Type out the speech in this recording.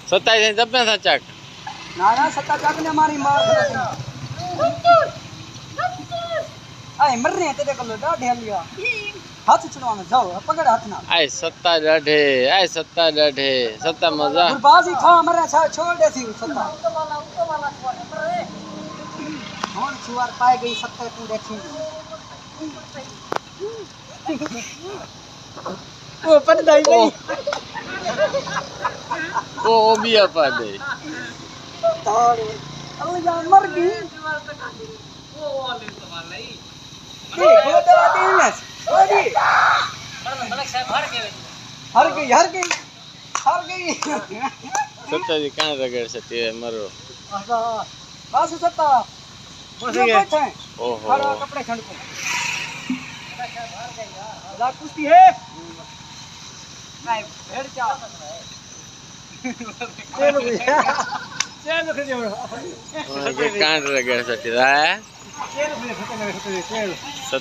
27 दबे था चक ना सत्ता चक ने मारी मार आए मर रहे हैं तेरे को डाढ़े लिया हाथ छुड़वाने जाओ पकड़ हाथ ना आए सत्ता डाढ़े सत्ता मजा गुरबाजी खा मरे छोड़ दे थी सत्ता कौन छुआर पाए गई सत्ता तू देखी वो पड़ दाई नहीं ओ भी apa deh तार अल्लाह जान मर गई वो वाले सवाल नहीं वो दवा दे ना ओदी मलक साहब हार गई सत्ता जी कहां रगड़ सकती है मरो बस सत्ता बस ये ओहो खड़ा कपड़े खंड को ला कुश्ती है नहीं भेड़ क्या चलो भैया चलो खजोड़ कहां रगड़ सकती है चलो